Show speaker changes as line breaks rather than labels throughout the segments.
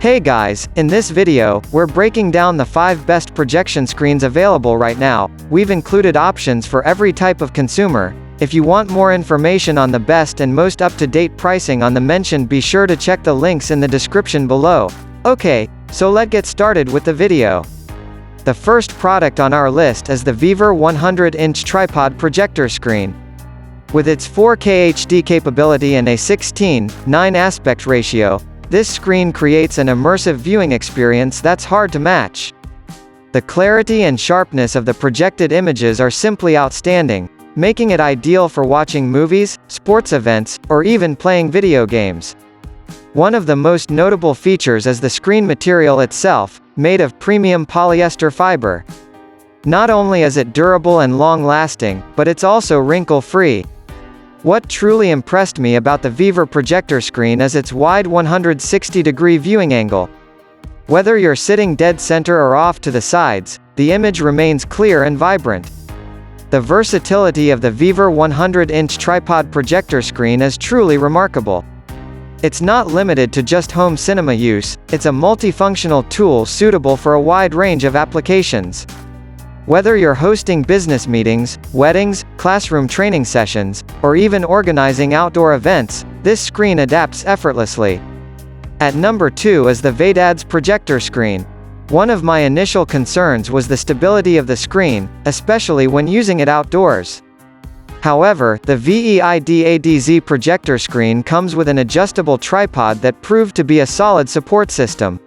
Hey guys, in this video, we're breaking down the 5 best projection screens available right now. We've included options for every type of consumer. If you want more information on the best and most up-to-date pricing on the mentioned, be sure to check the links in the description below. Okay, so let's get started with the video. The first product on our list is the VEVOR 100-inch tripod projector screen. With its 4K HD capability and a 16:9 aspect ratio, this screen creates an immersive viewing experience that's hard to match. The clarity and sharpness of the projected images are simply outstanding, making it ideal for watching movies, sports events, or even playing video games. One of the most notable features is the screen material itself, made of premium polyester fiber. Not only is it durable and long-lasting, but it's also wrinkle-free. What truly impressed me about the VEVOR projector screen is its wide 160-degree viewing angle. Whether you're sitting dead center or off to the sides, the image remains clear and vibrant. The versatility of the VEVOR 100-inch tripod projector screen is truly remarkable. It's not limited to just home cinema use, it's a multifunctional tool suitable for a wide range of applications. Whether you're hosting business meetings, weddings, classroom training sessions, or even organizing outdoor events, this screen adapts effortlessly. At number 2 is the VEIDADZ projector screen. One of my initial concerns was the stability of the screen, especially when using it outdoors. However, the VEIDADZ projector screen comes with an adjustable tripod that proved to be a solid support system.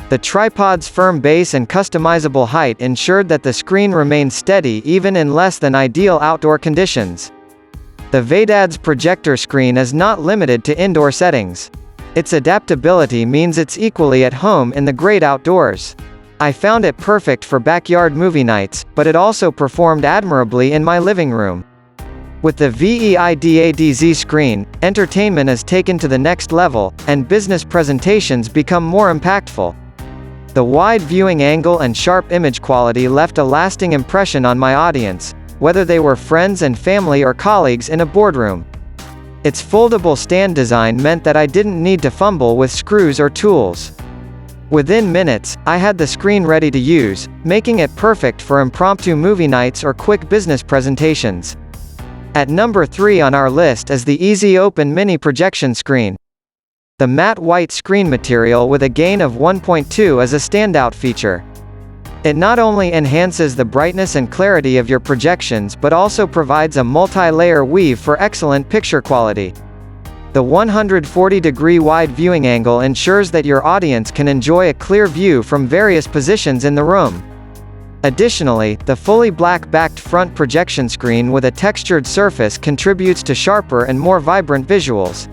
The tripod's firm base and customizable height ensured that the screen remained steady even in less than ideal outdoor conditions. The VEIDADZ projector screen is not limited to indoor settings. Its adaptability means it's equally at home in the great outdoors. I found it perfect for backyard movie nights, but it also performed admirably in my living room. With the VEIDADZ screen, entertainment is taken to the next level, and business presentations become more impactful. The wide viewing angle and sharp image quality left a lasting impression on my audience, whether they were friends and family or colleagues in a boardroom. Its foldable stand design meant that I didn't need to fumble with screws or tools. Within minutes, I had the screen ready to use, making it perfect for impromptu movie nights or quick business presentations. At number 3 on our list is the Easy Open Mini Projection Screen. The matte white screen material with a gain of 1.2 is a standout feature. It not only enhances the brightness and clarity of your projections but also provides a multi-layer weave for excellent picture quality. The 140-degree wide viewing angle ensures that your audience can enjoy a clear view from various positions in the room. Additionally, the fully black-backed front projection screen with a textured surface contributes to sharper and more vibrant visuals.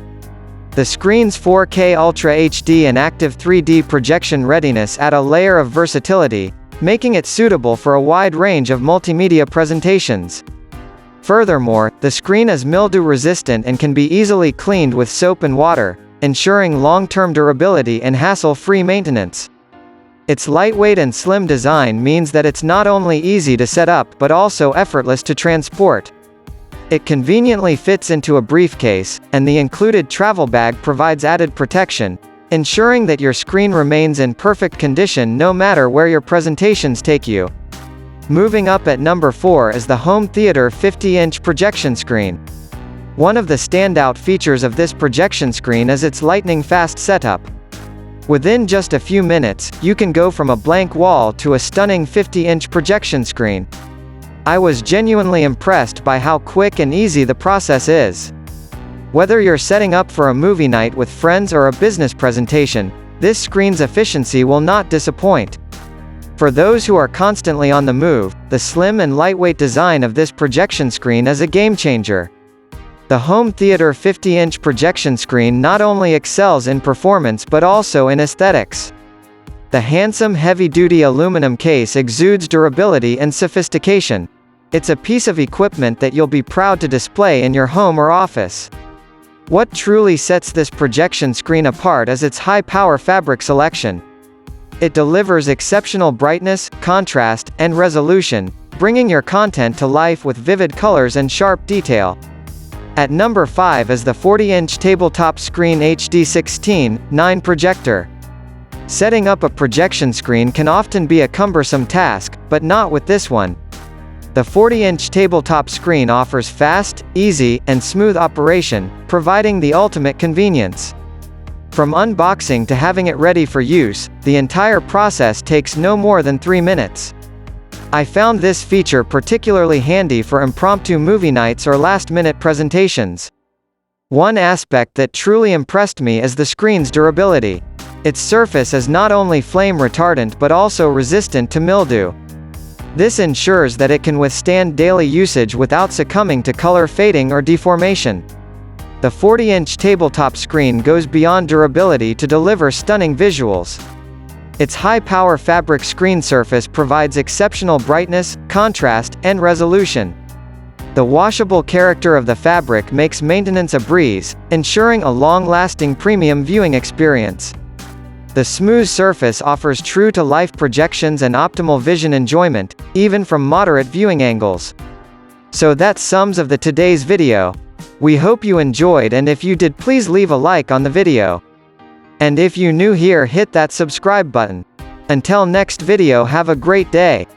The screen's 4K Ultra HD and active 3D projection readiness add a layer of versatility, making it suitable for a wide range of multimedia presentations. Furthermore, the screen is mildew-resistant and can be easily cleaned with soap and water, ensuring long-term durability and hassle-free maintenance. Its lightweight and slim design means that it's not only easy to set up but also effortless to transport. It conveniently fits into a briefcase, and the included travel bag provides added protection, ensuring that your screen remains in perfect condition no matter where your presentations take you. Moving up at number 4 is the home theater 50-inch projection screen. One of the standout features of this projection screen is its lightning-fast setup. Within just a few minutes, you can go from a blank wall to a stunning 50-inch projection screen. I was genuinely impressed by how quick and easy the process is. Whether you're setting up for a movie night with friends or a business presentation, this screen's efficiency will not disappoint. For those who are constantly on the move, the slim and lightweight design of this projection screen is a game-changer. The home theater 50-inch projection screen not only excels in performance but also in aesthetics. The handsome heavy-duty aluminum case exudes durability and sophistication. It's a piece of equipment that you'll be proud to display in your home or office. What truly sets this projection screen apart is its high-power fabric selection. It delivers exceptional brightness, contrast, and resolution, bringing your content to life with vivid colors and sharp detail. At number 5 is the 40-inch Tabletop Screen HD 16:9 projector. Setting up a projection screen can often be a cumbersome task, but not with this one. The 40-inch tabletop screen offers fast, easy, and smooth operation, providing the ultimate convenience. From unboxing to having it ready for use, the entire process takes no more than 3 minutes. I found this feature particularly handy for impromptu movie nights or last-minute presentations. One aspect that truly impressed me is the screen's durability. Its surface is not only flame retardant but also resistant to mildew. This ensures that it can withstand daily usage without succumbing to color fading or deformation. The 40-inch tabletop screen goes beyond durability to deliver stunning visuals. Its high-power fabric screen surface provides exceptional brightness, contrast, and resolution. The washable character of the fabric makes maintenance a breeze, ensuring a long-lasting premium viewing experience. The smooth surface offers true-to-life projections and optimal vision enjoyment, even from moderate viewing angles. So that's sums of today's video. We hope you enjoyed, and if you did, please leave a like on the video. And if you new here, hit that subscribe button. Until next video, have a great day.